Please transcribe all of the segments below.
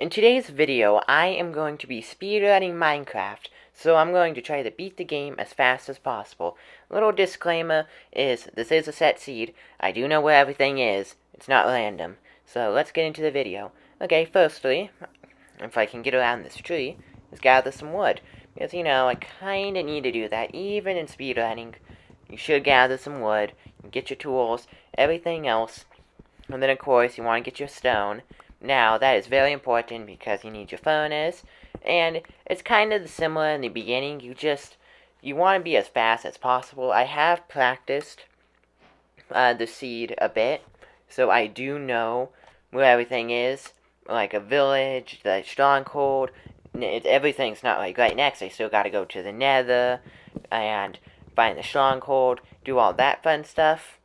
In today's video, I am going to be speedrunning Minecraft, so I'm going to try to beat the game as fast as possible. Little disclaimer is, this is a set seed. I do know where everything is. It's not random. So let's get into the video. Okay, firstly, if I can get around this tree, is gather some wood. Because, I kinda need to do that, even in speedrunning. You should gather some wood, get your tools, everything else. And then, of course, you want to get your stone. Now, that is very important because you need your furnace. And it's kind of similar in the beginning. You want to be as fast as possible. I have practiced the seed a bit, so I do know where everything is. Like a village, the stronghold. Everything's not like right next. I still got to go to the nether and find the stronghold, do all that fun stuff.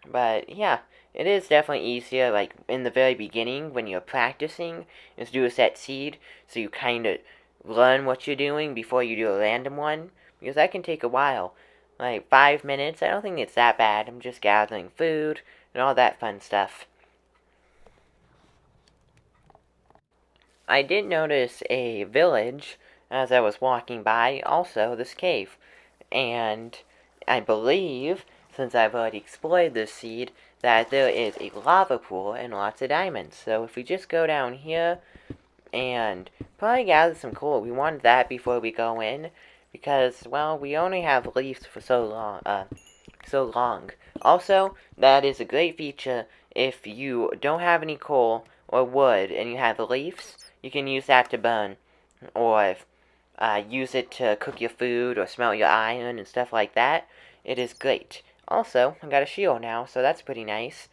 But yeah, it is definitely easier, like, in the very beginning, when you're practicing, is do a set seed, so you kind of learn what you're doing before you do a random one, because that can take a while. Like, 5 minutes, I don't think it's that bad. I'm just gathering food and all that fun stuff. I did notice a village as I was walking by, also this cave, and I believe, since I've already explored this seed, that there is a lava pool and lots of diamonds. So if we just go down here and probably gather some coal, we want that before we go in, because, well, we only have leaves for so long. Also, that is a great feature. If you don't have any coal or wood and you have leaves, you can use that to burn, or use it to cook your food or smelt your iron and stuff like that. It is great. Also, I got a shield now, so that's pretty nice.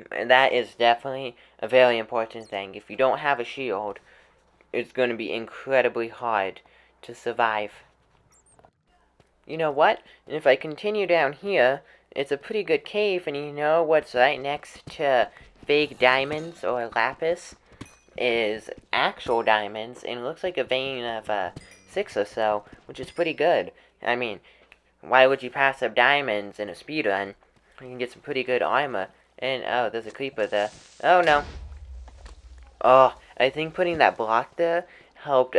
And that is definitely a very important thing. If you don't have a shield, it's going to be incredibly hard to survive. You know what? And if I continue down here, it's a pretty good cave, and you know what's right next to fake diamonds or lapis is actual diamonds, and it looks like a vein of 6 or so, which is pretty good. I mean, why would you pass up diamonds in a speedrun? You can get some pretty good armor. And, oh, there's a creeper there. Oh, no. Oh, I think putting that block there helped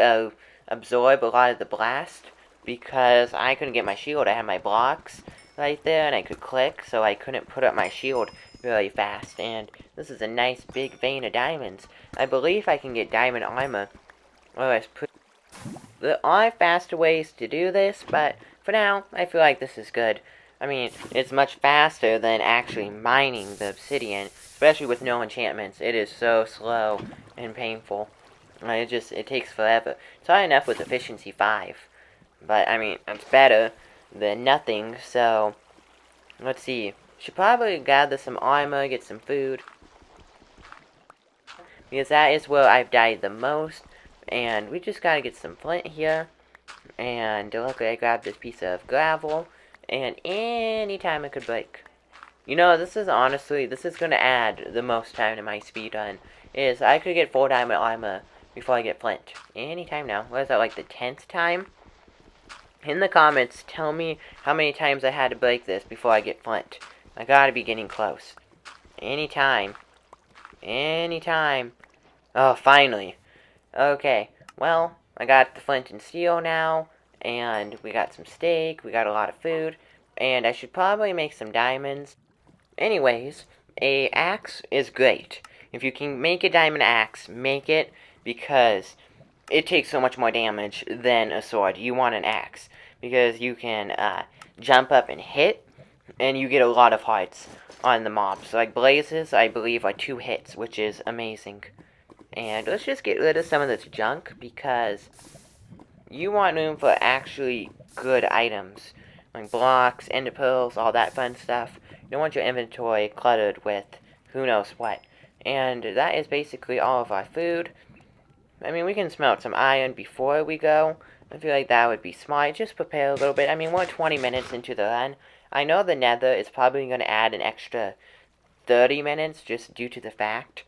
absorb a lot of the blast, because I couldn't get my shield. I had my blocks right there, and I could click, so I couldn't put up my shield really fast. And this is a nice big vein of diamonds. I believe I can get diamond armor. There are faster ways to do this, but for now, I feel like this is good. I mean, it's much faster than actually mining the obsidian, especially with no enchantments. It is so slow and painful. It takes forever. It's hard enough with efficiency 5. But, I mean, it's better than nothing, so let's see. Should probably gather some armor, get some food, because that is where I've died the most. And we just gotta get some flint here. And luckily I grabbed this piece of gravel. And anytime it could break. This is going to add the most time to my speedrun. Is I could get 4 diamond armor before I get flint. Anytime now. What is that, like the 10th time? In the comments, tell me how many times I had to break this before I get flint. I gotta be getting close. Anytime. Anytime. Oh, finally. Okay, well, I got the flint and steel now, and we got some steak, we got a lot of food, and I should probably make some diamonds. Anyways, a axe is great. If you can make a diamond axe, make it, because it takes so much more damage than a sword. You want an axe, because you can jump up and hit, and you get a lot of hearts on the mobs. Like blazes, I believe, are 2 hits, which is amazing. And let's just get rid of some of this junk, because you want room for actually good items. Like blocks, ender pearls, all that fun stuff. You don't want your inventory cluttered with who knows what. And that is basically all of our food. I mean, we can smelt some iron before we go. I feel like that would be smart. Just prepare a little bit. I mean, we're 20 minutes into the run. I know the nether is probably going to add an extra 30 minutes just due to the fact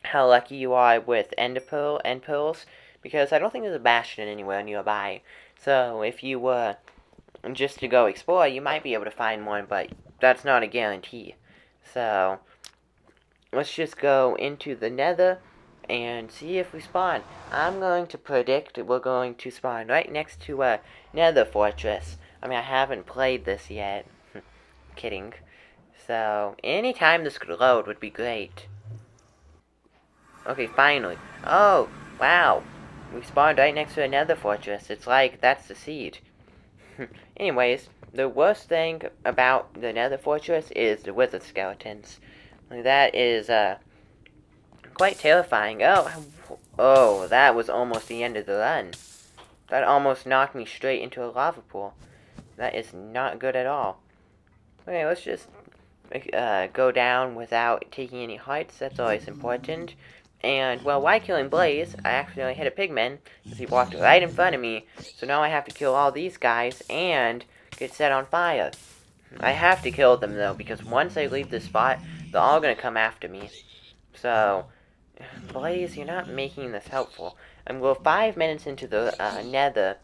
how lucky you are with end pearls, because I don't think there's a bastion anywhere nearby. So if you were just to go explore, you might be able to find one, but that's not a guarantee. So let's just go into the nether and see if we spawn. I'm going to predict we're going to spawn right next to a nether fortress. I mean, I haven't played this yet. Kidding. So, anytime this could load would be great. Okay, finally. Oh, wow. We spawned right next to a nether fortress. It's like, that's the seed. Anyways, the worst thing about the nether fortress is the wither skeletons. That is, quite terrifying. Oh, that was almost the end of the run. That almost knocked me straight into a lava pool. That is not good at all. Okay, let's just go down without taking any heights. That's always important. And, well, while killing Blaze, I accidentally hit a pigman because he walked right in front of me. So now I have to kill all these guys and get set on fire. I have to kill them, though, because once I leave this spot, they're all going to come after me. So, Blaze, you're not making this helpful. I'm 5 minutes into the nether,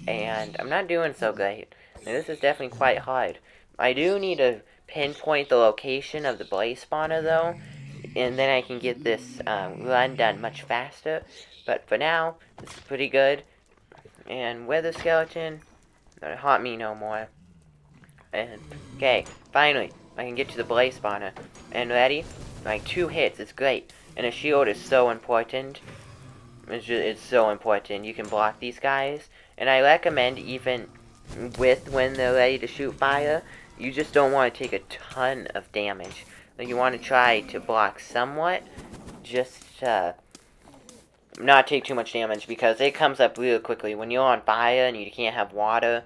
and I'm not doing so great. And this is definitely quite hard. I do need to pinpoint the location of the blaze spawner, though, and then I can get this run done much faster. But for now, this is pretty good. And wither skeleton, don't haunt me no more. And, okay, finally, I can get to the blaze spawner. And ready? Like 2 hits, it's great. And a shield is so important. It's so important. You can block these guys. And I recommend even when they're ready to shoot fire, you just don't want to take a ton of damage. Like, you want to try to block somewhat, just not take too much damage, because it comes up really quickly. When you're on fire and you can't have water,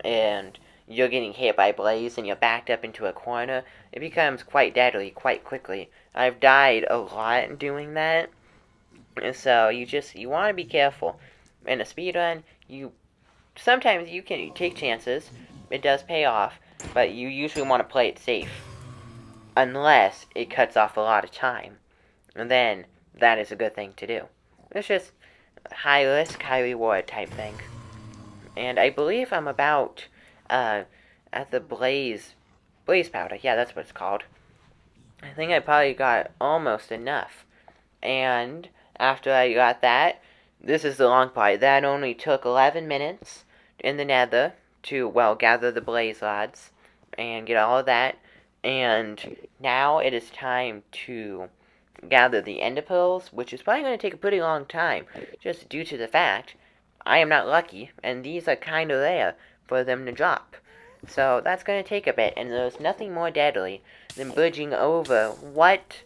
and you're getting hit by blaze and you're backed up into a corner, it becomes quite deadly quite quickly. I've died a lot doing that. And so you want to be careful. In a speedrun, sometimes you can take chances. It does pay off, but you usually want to play it safe. Unless it cuts off a lot of time. And then that is a good thing to do. It's just high risk, high reward type thing. And I believe I'm about at the blaze powder. Yeah, that's what it's called. I think I probably got almost enough. And after I got that, this is the long part. That only took 11 minutes in the nether to, well, gather the blaze rods and get all of that. And now it is time to gather the ender pearls, which is probably going to take a pretty long time, just due to the fact I am not lucky, and these are kind of rare for them to drop. So that's going to take a bit, and there's nothing more deadly than bridging over. What?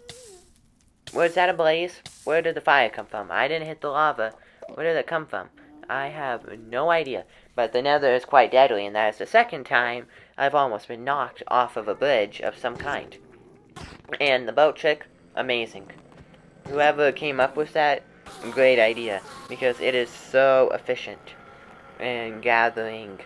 Was that a blaze? Where did the fire come from? I didn't hit the lava. Where did it come from? I have no idea. But the nether is quite deadly, and that is the second time I've almost been knocked off of a bridge of some kind. And the boat trick, amazing. Whoever came up with that, great idea. Because it is so efficient in gathering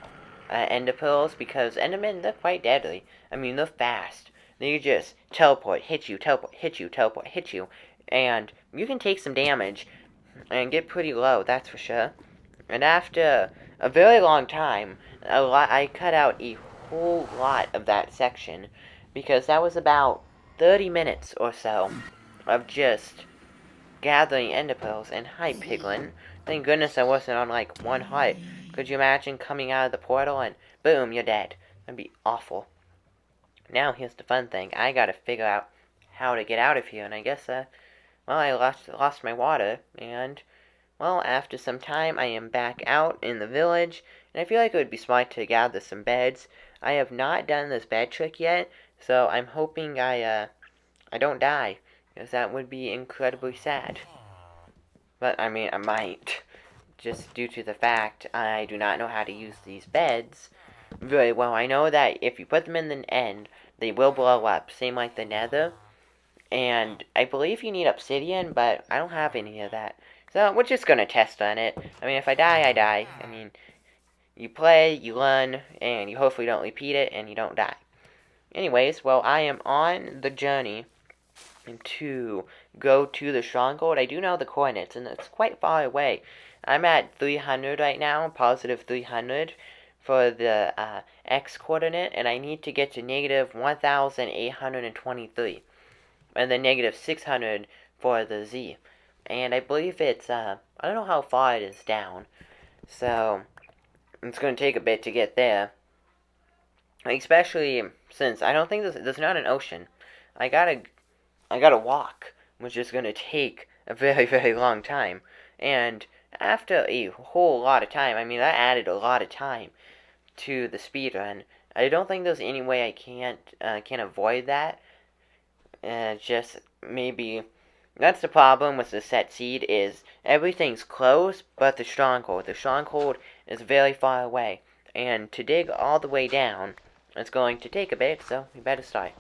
ender pearls, because endermen, they're quite deadly. I mean, they're fast. They just teleport, hit you, teleport, hit you, teleport, hit you. And you can take some damage and get pretty low, that's for sure. And after a very long time, I cut out a whole lot of that section, because that was about 30 minutes or so of just gathering ender pearls. And hi, Piglin. Thank goodness I wasn't on like 1 heart. Could you imagine coming out of the portal and boom, you're dead? That'd be awful. Now here's the fun thing. I gotta figure out how to get out of here, and I guess, well, I lost my water, and, well, after some time, I am back out in the village, and I feel like it would be smart to gather some beds. I have not done this bed trick yet, so I'm hoping I don't die, because that would be incredibly sad. But, I mean, I might, just due to the fact I do not know how to use these beds very well. I know that if you put them in the end, they will blow up, same like the nether. And I believe you need obsidian, but I don't have any of that. So we're just gonna test on it. I mean, if I die, I die. I mean, you play, you learn, and you hopefully don't repeat it, and you don't die. Anyways, well, I am on the journey to go to the stronghold. I do know the coordinates, and it's quite far away. I'm at 300 right now, positive 300 for the x coordinate, and I need to get to negative 1,823. And then negative 600 for the z. and I believe it's, I don't know how far it is down, so it's going to take a bit to get there, especially since I don't think there's not an ocean. I gotta walk, which is going to take a very, very long time, and after a whole lot of time, I mean, that added a lot of time to the speed run. I don't think there's any way I can avoid that. Just maybe that's the problem with the set seed is everything's close but the stronghold. The stronghold is very far away, and to dig all the way down, it's going to take a bit. So we better start.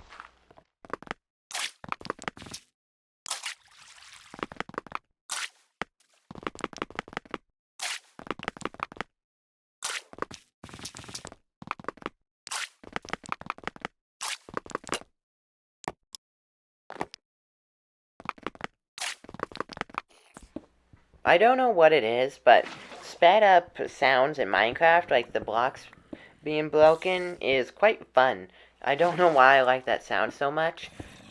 I don't know what it is, but sped up sounds in Minecraft, like the blocks being broken, is quite fun. I don't know why I like that sound so much.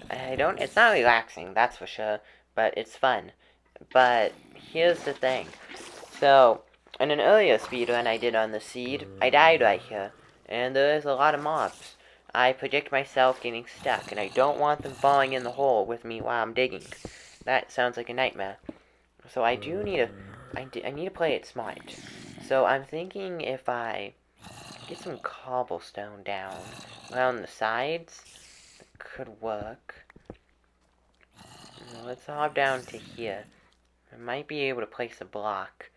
It's not relaxing, that's for sure, but it's fun. But here's the thing. So, in an earlier speedrun I did on the seed, I died right here, and there's a lot of mobs. I predict myself getting stuck, and I don't want them falling in the hole with me while I'm digging. That sounds like a nightmare. So I do need I need to play it smart. So I'm thinking if I get some cobblestone down around the sides, it could work. Let's hop down to here. I might be able to place a block.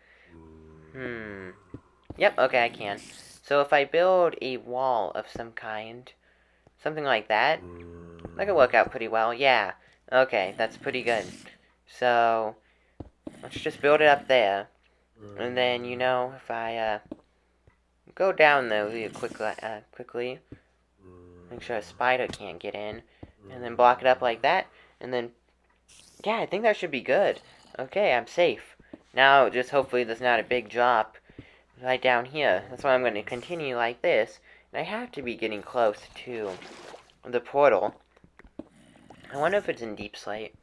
Yep, okay, I can. So if I build a wall of some kind, something like that could work out pretty well. Yeah, okay, that's pretty good. So let's just build it up there. And then, if I go down there really quickly, make sure a spider can't get in, and then block it up like that, and then, yeah, I think that should be good. Okay, I'm safe. Now, just hopefully there's not a big drop right down here. That's why I'm going to continue like this, and I have to be getting close to the portal. I wonder if it's in Deep Slate.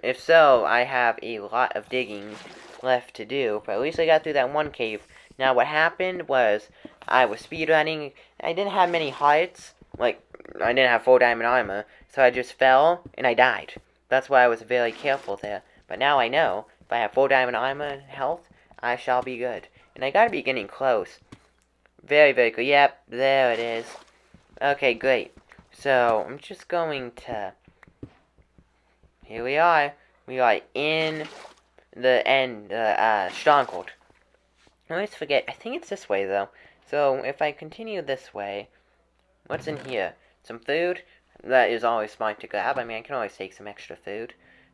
If so, I have a lot of digging left to do, but at least I got through that one cave. Now, what happened was, I was speedrunning, I didn't have many hearts, like, I didn't have full diamond armor, so I just fell, and I died. That's why I was very careful there. But now I know, if I have full diamond armor and health, I shall be good. And I gotta be getting close. Very, very good. Yep, there it is. Okay, great. So, I'm just going to... Here we are. We are in the end, stronghold. I always forget. I think it's this way, though. So, if I continue this way, what's in here? Some food. That is always smart to grab. I mean, I can always take some extra food.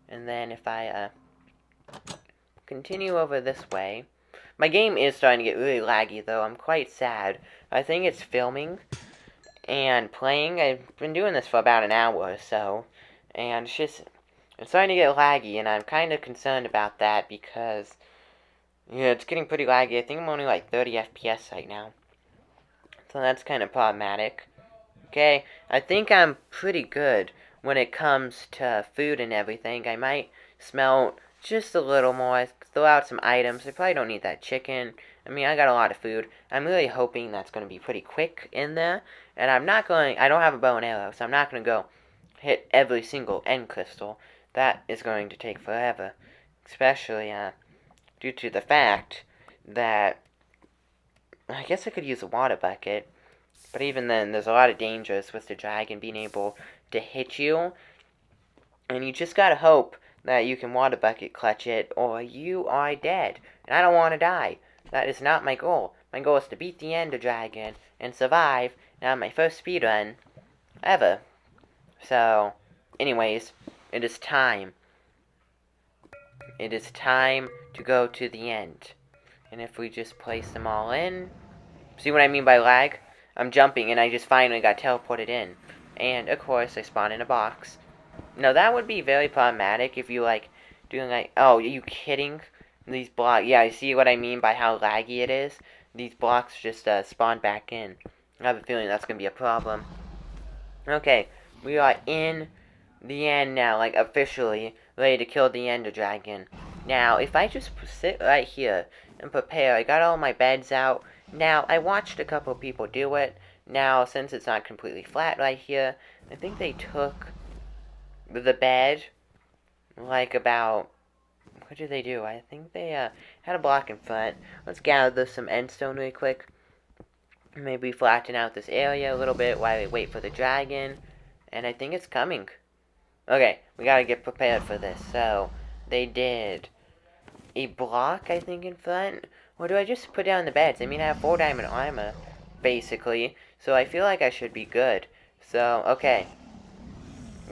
And then if I, continue over this way. My game is starting to get really laggy, though. I'm quite sad. I think it's filming and playing. I've been doing this for about an hour or so. And it's starting to get laggy, and I'm kind of concerned about that because, yeah, it's getting pretty laggy. I think I'm only like 30 FPS right now. So that's kind of problematic. Okay, I think I'm pretty good when it comes to food and everything. I might smell just a little more, throw out some items. I probably don't need that chicken. I mean, I got a lot of food. I'm really hoping that's going to be pretty quick in there. And I don't have a bow and arrow, so I'm not going to go hit every single end crystal. That is going to take forever. Especially, due to the fact that I guess I could use a water bucket. But even then, there's a lot of dangers with the dragon being able to hit you. And you just gotta hope that you can water bucket clutch it, or you are dead. And I don't want to die. That is not my goal. My goal is to beat the Ender Dragon and survive. Now, my first speedrun ever. So, anyways, it is time. It is time to go to the end. And if we just place them all in... See what I mean by lag? I'm jumping and I just finally got teleported in. And, of course, I spawn in a box. Now, that would be very problematic if you, doing, oh, are you kidding? These blocks, yeah, I see what I mean by how laggy it is. These blocks just, spawn back in. I have a feeling that's going to be a problem. Okay, we are in the end now, officially. ready to kill the Ender Dragon. Now, if I just sit right here and prepare, I got all my beds out. Now, I watched a couple people do it. Now, since it's not completely flat right here, I think they took the bed, like about, what did they do? I think they had a block in front. Let's gather some endstone really quick. Maybe flatten out this area a little bit while we wait for the dragon. And I think it's coming. Okay, we gotta get prepared for this. So, they did a block, I think, in front. Or do I just put down the beds? I mean, I have 4 diamond armor, basically. So I feel like I should be good. So, okay.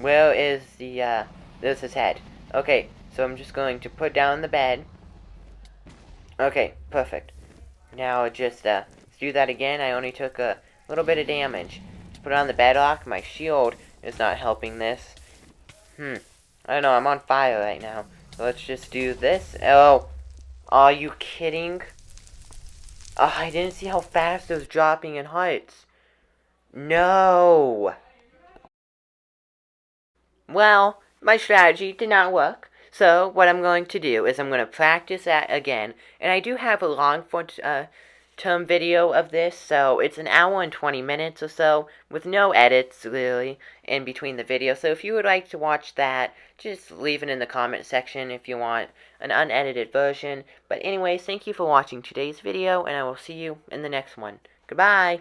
Where is the, there's his head. Okay, so I'm just going to put down the bed. Okay, perfect. Now just, let's do that again. I only took a little bit of damage. Let's put on the bedrock. My shield is not helping this. I don't know, I'm on fire right now. So let's just do this. Oh, are you kidding? Oh, I didn't see how fast it was dropping in hearts. No! Well, my strategy did not work. So what I'm going to do is I'm going to practice that again. And I do have a long term video of this, so it's an hour and 20 minutes or so, with no edits, really, in between the video. So if you would like to watch that, just leave it in the comment section if you want an unedited version. But anyways, thank you for watching today's video, and I will see you in the next one. Goodbye!